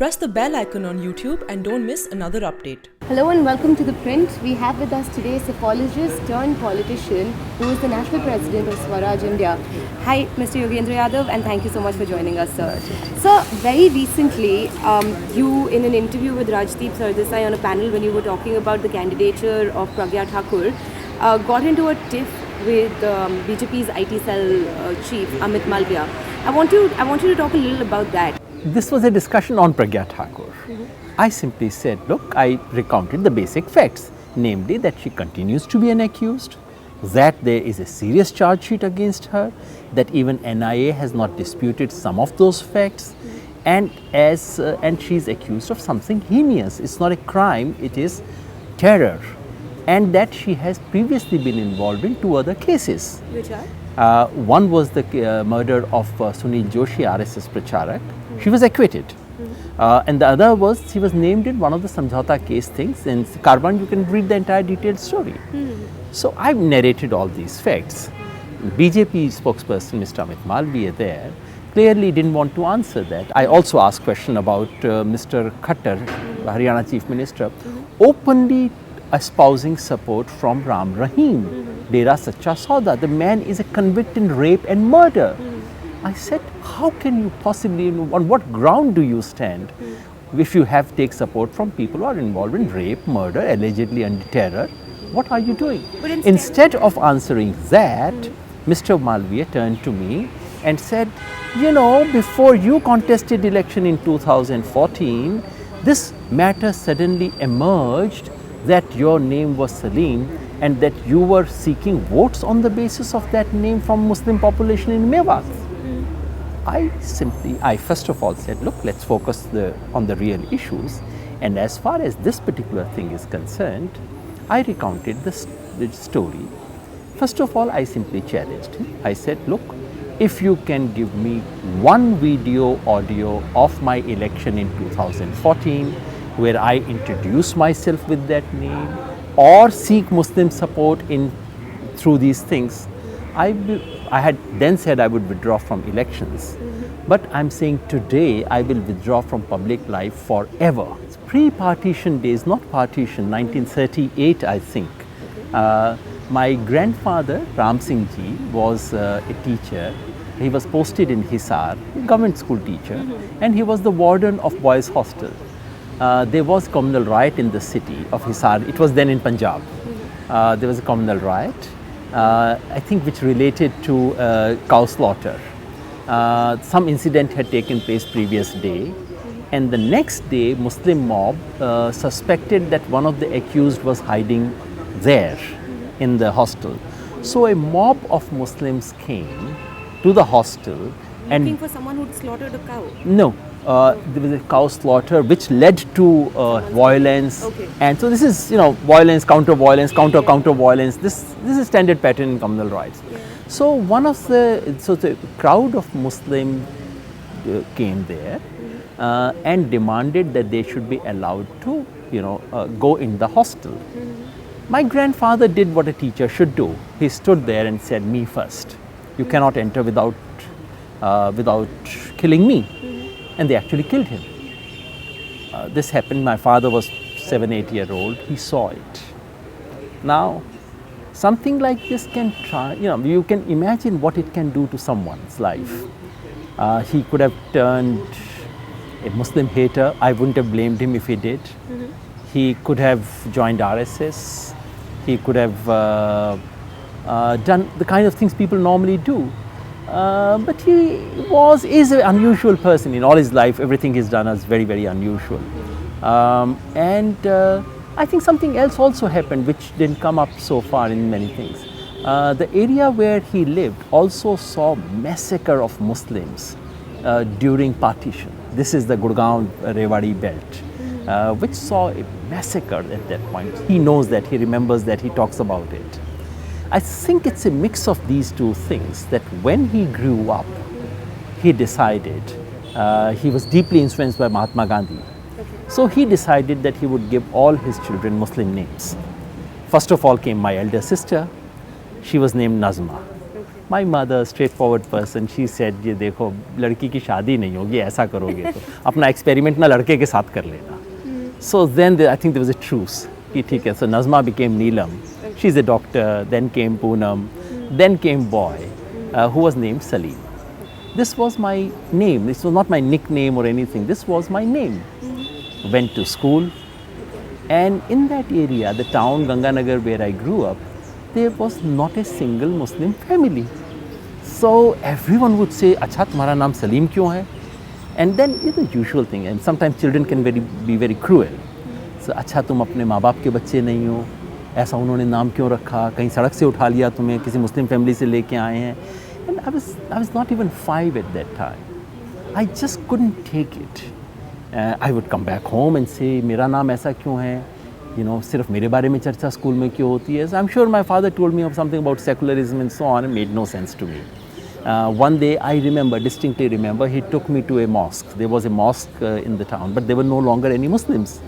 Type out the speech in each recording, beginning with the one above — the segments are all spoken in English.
Press the bell icon on YouTube and don't miss another update. Hello and welcome to ThePrint. We have with us today a psephologist turned politician who is the national president of Swaraj India. Hi, Mr. Yogendra Yadav, and thank you so much for joining us, sir. Sir, very recently, you in an interview with Rajdeep Sardesai on a panel when you were talking about the candidature of Pragya Thakur, got into a tiff with BJP's IT cell chief, Amit Malviya. I want you to talk a little about that. This was a discussion on Pragya Thakur. I simply said, look, I recounted the basic facts, namely that she continues to be an accused, that there is a serious charge sheet against her, that even NIA has not disputed some of those facts, and she is accused of something heinous. It's not a crime, it is terror, and that she has previously been involved in two other cases. Which are? One was the murder of Sunil Joshi, RSS Pracharak. She was acquitted. And the other was, she was named in one of the Samjhauta case things. In Carbon, you can read the entire detailed story. So I've narrated all these facts. BJP spokesperson, Mr. Amit Malviya there, clearly didn't want to answer that. I also asked question about Mr. Khattar, Haryana Chief Minister, openly espousing support from Ram Rahim, Dera Sacha Sauda. The man is a convicted in rape and murder. I said, how can you possibly, on what ground do you stand if you have take support from people who are involved in rape, murder, allegedly under terror? What are you doing? Instead of answering that, Mr. Malviya turned to me and said, you know, before you contested election in 2014, this matter suddenly emerged that your name was Salim and that you were seeking votes on the basis of that name from Muslim population in Mewat. I first of all said, look, let's focus on the real issues, and as far as this particular thing is concerned, I recounted the story. First of all, I simply challenged him. I said, look, if you can give me one video audio of my election in 2014 where I introduce myself with that name or seek Muslim support through these things, I had then said I would withdraw from elections, but I'm saying today I will withdraw from public life forever. It's pre-partition days, not partition, 1938 I think. My grandfather, Ram Singh Ji, was a teacher. He was posted in Hisar, government school teacher, and he was the warden of boys' hostel. There was communal riot in the city of Hisar. It was then in Punjab. There was a communal riot. I think which related to cow slaughter. Some incident had taken place previous day, and the next day Muslim mob suspected that one of the accused was hiding there in the hostel. So a mob of Muslims came to the hostel and looking for someone who'd slaughtered a cow? No. There was a cow slaughter which led to violence, and so this is, violence, counter violence, counter violence. This is standard pattern in communal riots. So the crowd of Muslims came there and demanded that they should be allowed to go in the hostel. My grandfather did what a teacher should do. He stood there and said, me first. You cannot enter without killing me. And they actually killed him. This happened, my father was 7-8 years old, he saw it. Now, something like this can you can imagine what it can do to someone's life. He could have turned a Muslim hater. I wouldn't have blamed him if he did. He could have joined RSS. He could have done the kind of things people normally do. But he is an unusual person. In all his life, everything he's done is very, very unusual. I think something else also happened which didn't come up so far in many things. The area where he lived also saw massacre of Muslims during partition. This is the Gurgaon Rewari belt, which saw a massacre at that point. He knows that, he remembers that, he talks about it. I think it's a mix of these two things, that when he grew up, he decided, he was deeply influenced by Mahatma Gandhi. So he decided that he would give all his children Muslim names. First of all came my elder sister. She was named Nazma. My mother, straightforward person, she said, ये देखो लड़की की शादी नहीं होगी, ऐसा करोगे तो अपना एक्सपेरिमेंट ना लड़के के साथ कर लेना. So then I think there was a truce. कि ठीक है, so Nazma became Neelam. She's a doctor. Then came Poonam. Then came boy, who was named Salim. This was my name. This was not my nickname or anything. This was my name. Went to school, and in that area, the town Ganganagar where I grew up, there was not a single Muslim family. So everyone would say, "अच्छा तुम्हारा नाम सलीम क्यों है?" And then the usual thing, and sometimes children can be very cruel. So अच्छा तुम अपने माँ बाप के बच्चे नहीं हो, ऐसा उन्होंने नाम क्यों रखा, कहीं सड़क से उठा लिया तुम्हें, किसी मुस्लिम फैमिली से लेके आए हैं. And I was not even 5 at that time. I just couldn't take it. I would come back home and say, मेरा नाम ऐसा क्यों है? सिर्फ मेरे बारे में चर्चा स्कूल में क्यों होती है? I'm sure my father told me of something about secularism and so on. It made no sense to me. One day I distinctly remember, he took me to a mosque. There was a mosque in the town, but there were no longer any Muslims.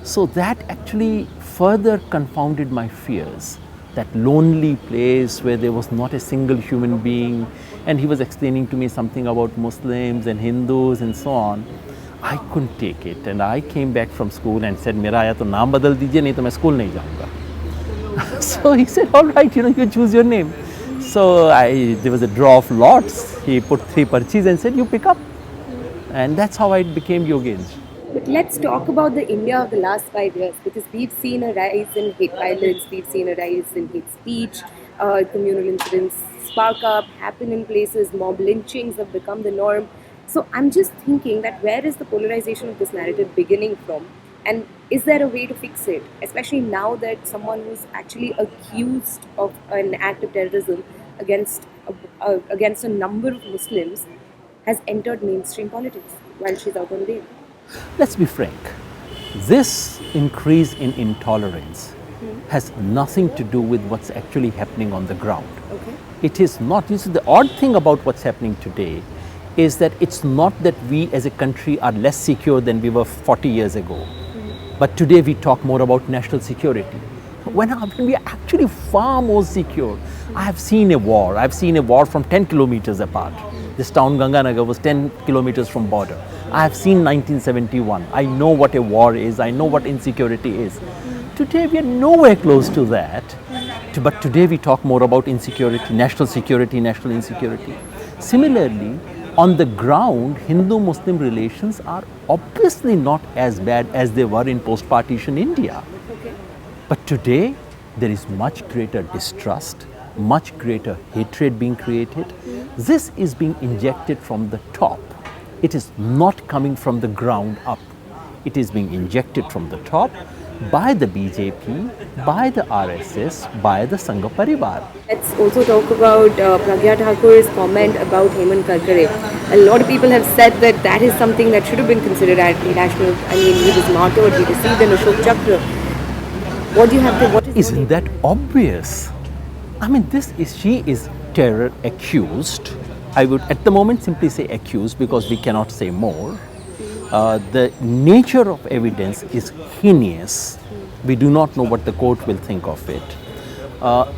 So that actually further confounded my fears. That lonely place where there was not a single human being, and he was explaining to me something about Muslims and Hindus and so on. I couldn't take it, and I came back from school and said, "मेरा या तो नाम बदल दीजिए, नहीं तो मैं school नहीं जाऊँगा." So he said, "All right, you choose your name." So there was a draw of lots. He put 3 parchis and said, "You pick up," and that's how I became Yogendra. But let's talk about the India of the last 5 years, because we've seen a rise in hate violence, we've seen a rise in hate speech, communal incidents spark up, happen in places, mob lynchings have become the norm. So I'm just thinking that where is the polarization of this narrative beginning from? And is there a way to fix it? Especially now that someone who's actually accused of an act of terrorism against a number of Muslims has entered mainstream politics while she's out on bail. Let's be frank. This increase in intolerance has nothing to do with what's actually happening on the ground. Okay. It is not. The odd thing about what's happening today is that it's not that we as a country are less secure than we were 40 years ago. But today we talk more about national security. When we are actually far more secure. I have seen a war. I've seen a war from 10 kilometers apart. This town Ganganagar was 10 kilometers from border. I have seen 1971. I know what a war is. I know what insecurity is. Today we are nowhere close to that. But today we talk more about insecurity, national insecurity. Similarly, on the ground, Hindu-Muslim relations are obviously not as bad as they were in post-partition India. Okay. But today, there is much greater distrust, much greater hatred being created. This is being injected from the top. It is not coming from the ground up. It is being injected from the top by the BJP, by the RSS, by the Sangha Parivar. Let's also talk about Pragya Thakur's comment about Hemant Karkare. A lot of people have said that is something that should have been considered anti-national. I mean, he was martyred, he received an Ashok Chakra. What do you have to... Isn't that obvious? I mean, she is terror accused. I would at the moment simply say accused because we cannot say more. The nature of evidence is heinous. We do not know what the court will think of it.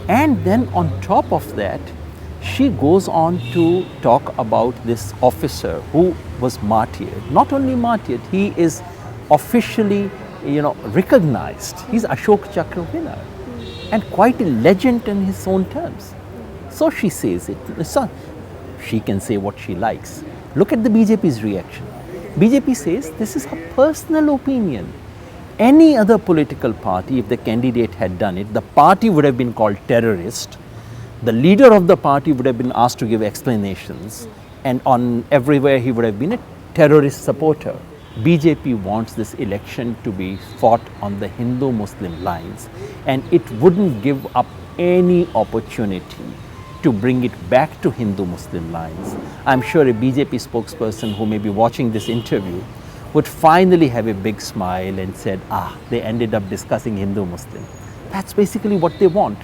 And then on top of that, she goes on to talk about this officer who was martyred. Not only martyred, he is officially, recognized. He's Ashok Chakra winner and quite a legend in his own terms. So she says it. So she can say what she likes. Look at the BJP's reaction. BJP says this is her personal opinion. Any other political party, if the candidate had done it, the party would have been called terrorist. The leader of the party would have been asked to give explanations, and on everywhere he would have been a terrorist supporter. BJP wants this election to be fought on the Hindu-Muslim lines, and it wouldn't give up any opportunity to bring it back to Hindu-Muslim lines. I'm sure a BJP spokesperson who may be watching this interview would finally have a big smile and said, they ended up discussing Hindu-Muslim. That's basically what they want.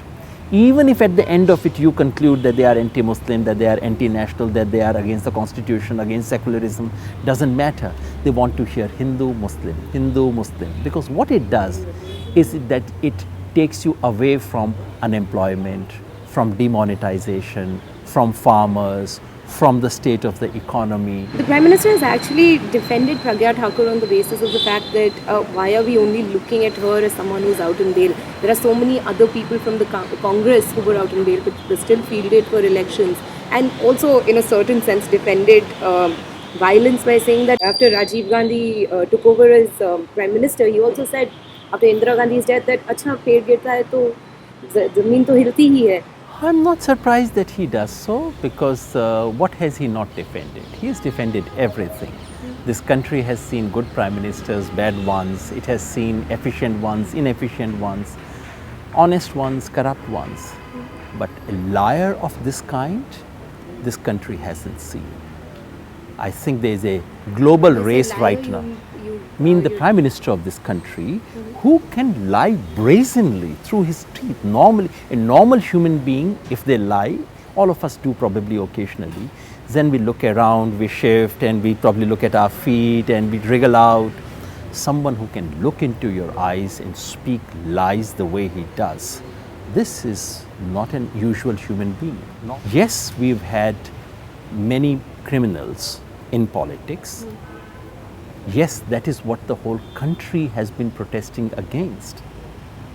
Even if at the end of it you conclude that they are anti-Muslim, that they are anti-national, that they are against the constitution, against secularism, doesn't matter. They want to hear Hindu-Muslim, Hindu-Muslim. Because what it does is that it takes you away from unemployment, from demonetization, from farmers, from the state of the economy. The Prime Minister has actually defended Pragya Thakur on the basis of the fact that why are we only looking at her as someone who's out in bail? There are so many other people from the Congress who were out in bail but they're still fielded for elections, and also in a certain sense defended violence by saying that after Rajiv Gandhi took over as Prime Minister, he also said after Indira Gandhi's death that अच्छा पेड़ गिरता है तो ज़मीन तो हिलती ही है. I'm not surprised that he does so, because what has he not defended? He has defended everything. This country has seen good prime ministers, bad ones. It has seen efficient ones, inefficient ones, honest ones, corrupt ones. But a liar of this kind, this country hasn't seen. I think there is a global race right now. I mean the Prime Minister of this country, who can lie brazenly through his teeth. Normally, a normal human being, if they lie, all of us do probably occasionally, then we look around, we shift, and we probably look at our feet and we wriggle out. Someone who can look into your eyes and speak lies the way he does, this is not an usual human being. No. Yes, we've had many criminals in politics. Yes, that is what the whole country has been protesting against.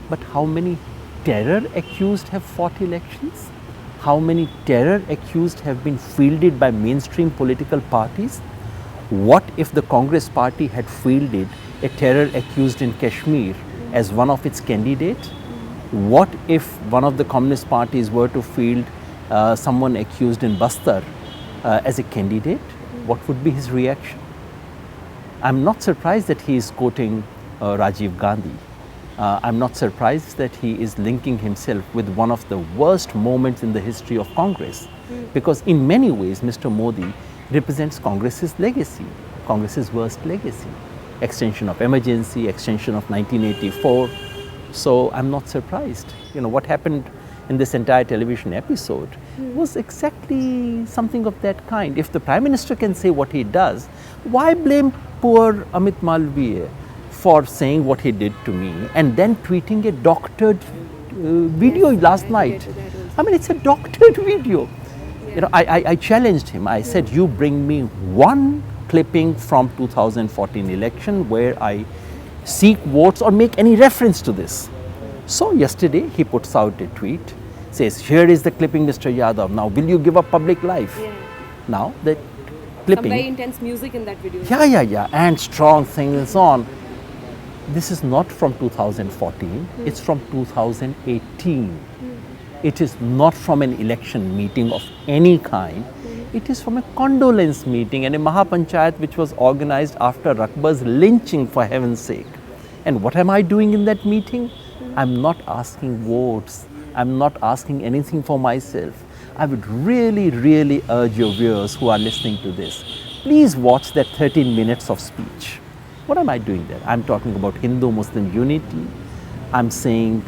But how many terror accused have fought elections? How many terror accused have been fielded by mainstream political parties? What if the Congress party had fielded a terror accused in Kashmir as one of its candidates? What if one of the communist parties were to field someone accused in Bastar as a candidate? What would be his reaction? I'm not surprised that he is quoting Rajiv Gandhi. I'm not surprised that he is linking himself with one of the worst moments in the history of Congress. Because in many ways, Mr. Modi represents Congress's legacy, Congress's worst legacy. Extension of emergency, extension of 1984. So I'm not surprised. You know, what happened in this entire television episode was exactly something of that kind. If the Prime Minister can say what he does, why blame poor Amit Malviya for saying what he did to me and then tweeting a doctored video last night? I mean, it's a doctored video. Yeah. You know, I challenged him. I said, you bring me one clipping from 2014 election where I seek votes or make any reference to this. So yesterday he puts out a tweet, says, here is the clipping, Mr. Yadav. Now, will you give up public life? Yeah. Now, the clipping. Some very intense music in that video. Yeah. And strong things and so on. This is not from 2014. It's from 2018. It is not from an election meeting of any kind. It is from a condolence meeting and a Mahapanchayat which was organized after Rakbar's lynching, for heaven's sake. And what am I doing in that meeting? I'm not asking votes. I'm not asking anything for myself. I would really urge your viewers who are listening to this, please watch that 13 minutes of speech. What am I doing there? I'm talking about Hindu-Muslim unity. I'm saying,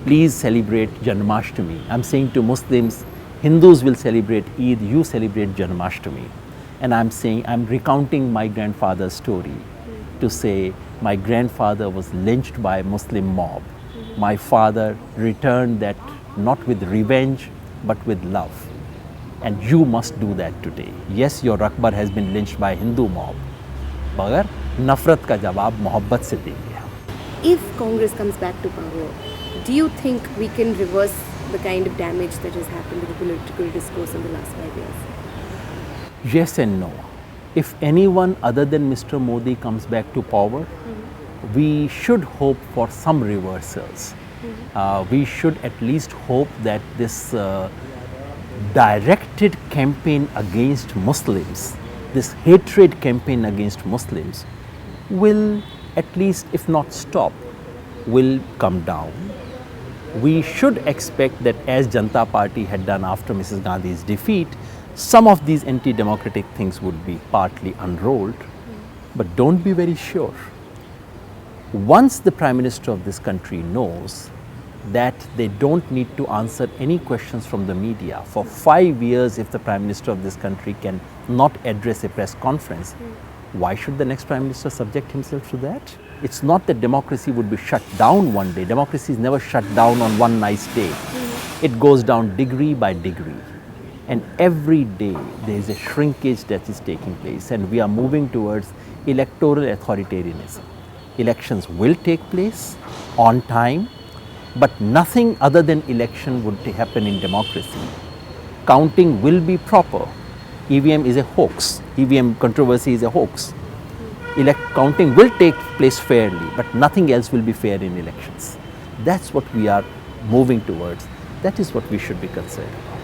please celebrate Janmashtami. I'm saying to Muslims, Hindus will celebrate Eid, you celebrate Janmashtami. And I'm saying, I'm recounting my grandfather's story to say, my grandfather was lynched by a Muslim mob. My father returned that not with revenge, but with love. And you must do that today. Yes, your Akbar has been lynched by a Hindu mob. But nafrat ka jawab mohabbat se denge. If Congress comes back to power, do you think we can reverse the kind of damage that has happened to the political discourse in the last 5 years? Yes and no. If anyone other than Mr. Modi comes back to power, we should hope for some reversals. We should at least hope that this directed campaign against Muslims, this hatred campaign against Muslims will at least, if not stop, will come down. We should expect that as Janata Party had done after Mrs. Gandhi's defeat, some of these anti-democratic things would be partly unrolled. But don't be very sure. Once the Prime Minister of this country knows that they don't need to answer any questions from the media for 5 years, if the Prime Minister of this country can not address a press conference, why should the next Prime Minister subject himself to that? It's not that democracy would be shut down one day. Democracy is never shut down on one nice day. It goes down degree by degree. And every day there is a shrinkage that is taking place, and we are moving towards electoral authoritarianism. Elections will take place on time, but nothing other than election would happen in democracy. Counting will be proper. EVM is a hoax. EVM controversy is a hoax. Counting will take place fairly, but nothing else will be fair in elections. That's what we are moving towards. That is what we should be concerned about.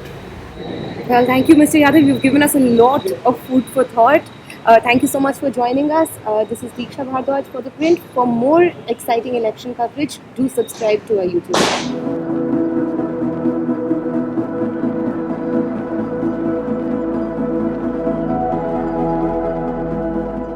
Well, thank you, Mr. Yadav. You've given us a lot of food for thought. Thank you so much for joining us. This is Diksha Bhardwaj for ThePrint. For more exciting election coverage, do subscribe to our YouTube channel.